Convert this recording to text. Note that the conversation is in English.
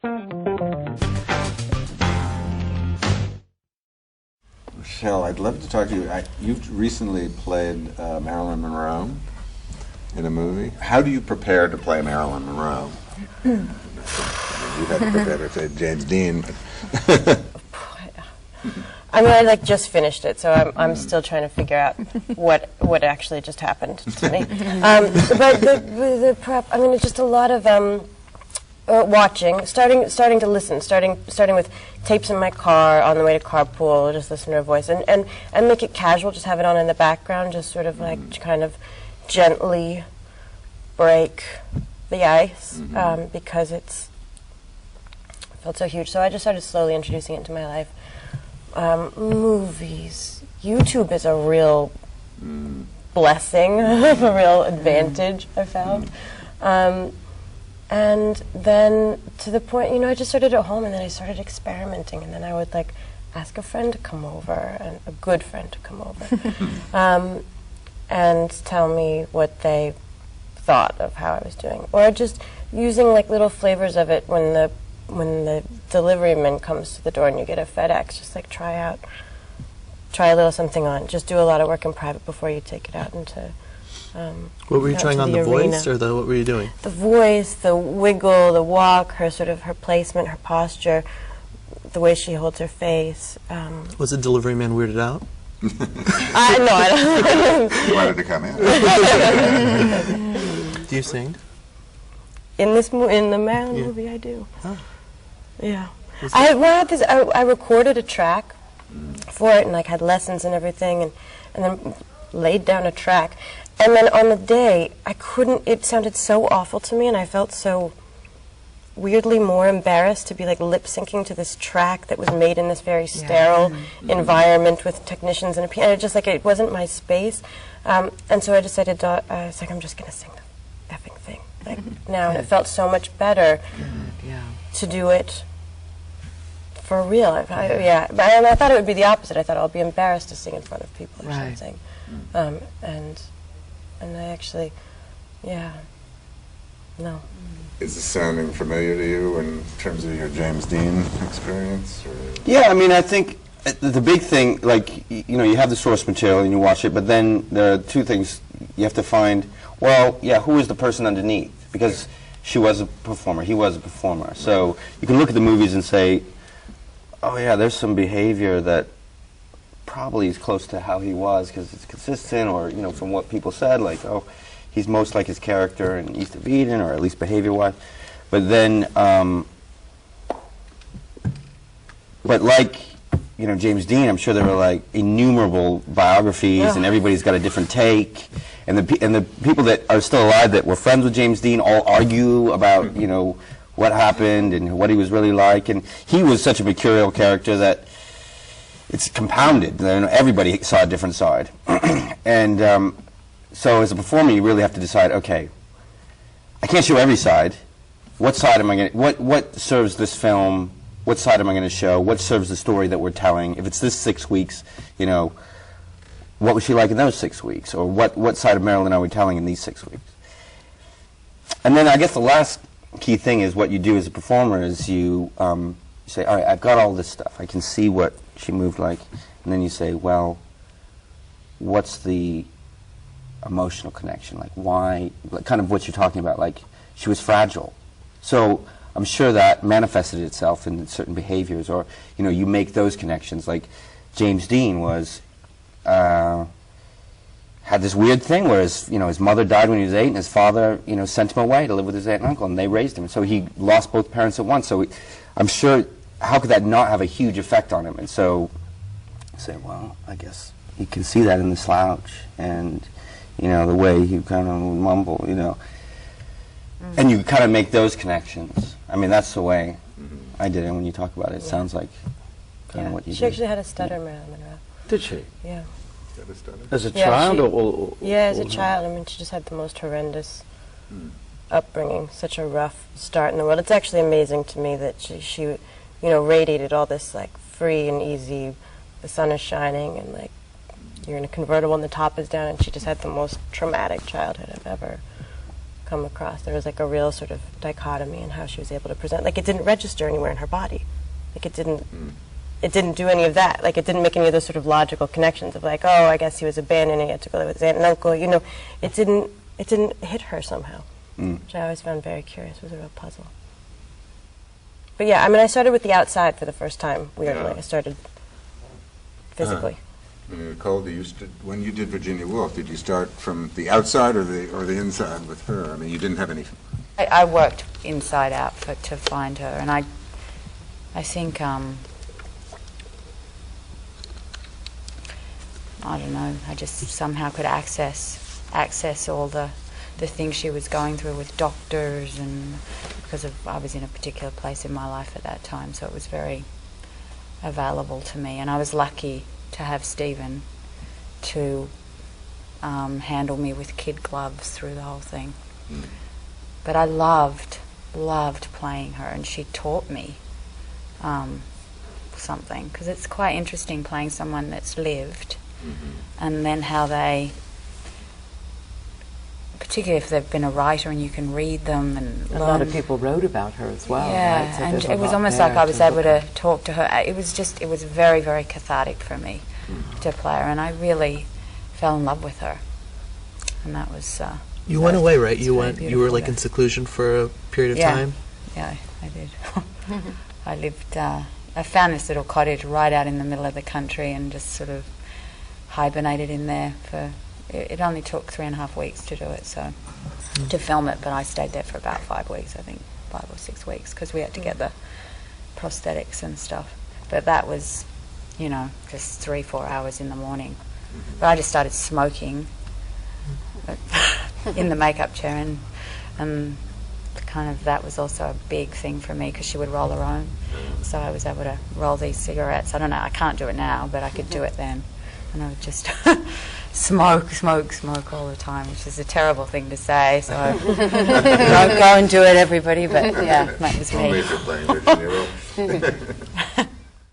Michelle, I'd love to talk to you. You've recently played Marilyn Monroe in a movie. How do you prepare to play Marilyn Monroe? You had to prepare to play James Dean. I mean, I just finished it, so I'm still trying to figure out what actually just happened to me. But the prep, I mean, it's just a lot of watching, starting to listen, starting with tapes in my car on the way to carpool, just listen to her voice, and make it casual, just have it on in the background, just sort of kind of gently break the ice, because it felt so huge. So I just started slowly introducing it into my life. Movies. YouTube is a real blessing, a real advantage, I found. And then to the point, I just started at home, and then I started experimenting, and then I would ask a friend to come over, and a good friend to come over, and tell me what they thought of how I was doing, or just using little flavors of it when the delivery man comes to the door and you get a FedEx, just try a little something on. Just do a lot of work in private before you take it out into. What were you trying on, the voice, or what were you doing? The voice, the wiggle, the walk, her placement, her posture, the way she holds her face. Was the delivery man weirded out? No, I don't. You wanted to come in. Do you sing? In the Marilyn movie, I do. Oh. Yeah. I recorded a track for it, and had lessons and everything, and then laid down a track. And then on the day, it sounded so awful to me, and I felt so weirdly more embarrassed to be lip syncing to this track that was made in this very sterile environment with technicians and a piano. It wasn't my space. And so I decided, I was I'm just going to sing the effing thing now. And it felt so much better to do it for real. And I thought it would be the opposite. I thought I'll be embarrassed to sing in front of people or something. And I actually, no. Is this sounding familiar to you in terms of your James Dean experience? Or? Yeah, I mean, I think the big thing, you have the source material and you watch it, but then there are two things you have to find. Well, who is the person underneath? Because she was a performer, he was a performer. So you can look at the movies and say, oh yeah, there's some behavior that probably is close to how he was because it's consistent, or from what people said, oh, he's most like his character in East of Eden, or at least behavior-wise. But then, James Dean, I'm sure there were innumerable biographies, and everybody's got a different take. And the people that are still alive that were friends with James Dean all argue about what happened and what he was really like. And he was such a mercurial character that it's compounded. Everybody saw a different side. And so as a performer, you really have to decide, okay, I can't show every side. What side am I going to, what serves this film? What side am I going to show? What serves the story that we're telling? If it's this 6 weeks, what was she like in those 6 weeks? Or what side of Marilyn are we telling in these 6 weeks? And then I guess the last key thing is what you do as a performer is you say, all right, I've got all this stuff. I can see what she moved like. And then you say, well, what's the emotional connection? Why, kind of what you're talking about, she was fragile. So I'm sure that manifested itself in certain behaviors, or, you make those connections. James Dean was, had this weird thing where his mother died when he was 8, and his father, sent him away to live with his aunt and uncle, and they raised him. So he lost both parents at once. So I'm sure, how could that not have a huge effect on him? And so I say, well, I guess you can see that in the slouch, and, the way he kind of would mumble, And you kind of make those connections. I mean, that's the way I did it when you talk about it. It sounds like kind of what you did. She actually had a stutter, Marilyn Monroe. Did she? Yeah. As a child? As a child. I mean, she just had the most horrendous upbringing, such a rough start in the world. It's actually amazing to me that she radiated all this, free and easy, the sun is shining, and, you're in a convertible and the top is down, and she just had the most traumatic childhood I've ever come across. There was like a real sort of dichotomy in how she was able to present. Like it didn't register anywhere in her body. Like it didn't do any of that. Like it didn't make any of those sort of logical connections of like, oh, I guess he was abandoning it to go live with his aunt and uncle. You know, it didn't hit her somehow, which I always found very curious. It was a real puzzle. But yeah, I mean, I started with the outside for the first time. Weirdly, I started physically. Nicole, when you did Virginia Woolf, did you start from the outside or the inside with her? I mean, you didn't have any. I worked inside out to find her, and I think I don't know. I just somehow could access all the things she was going through with doctors, and because I was in a particular place in my life at that time, so it was very available to me, and I was lucky to have Stephen to handle me with kid gloves through the whole thing. But I loved playing her, and she taught me something, because it's quite interesting playing someone that's lived, and then how they, particularly if they've been a writer and you can read them and learn. A lot of people wrote about her as well. Yeah, right? So and there's a it was lot almost there like I was to able look to at. talk to her. It was very, very cathartic for me to play her, and I really fell in love with her, and that was. You went away, right? You were beautiful, like in seclusion for a period of Yeah. time. Yeah, I did. I lived. I found this little cottage right out in the middle of the country, and just sort of hibernated in there for. It only took 3.5 weeks to do it, so to film it. But I stayed there for about 5 weeks, I think, 5 or 6 weeks, because we had to get the prosthetics and stuff. But that was, just 3-4 hours in the morning. But I just started smoking in the makeup chair, and kind of that was also a big thing for me, because she would roll her own. So I was able to roll these cigarettes. I don't know, I can't do it now, but I could do it then. And I would just smoke all the time, which is a terrible thing to say, so don't go and do it, everybody, but yeah, that was me. Only if you're playing Virginia Woolf.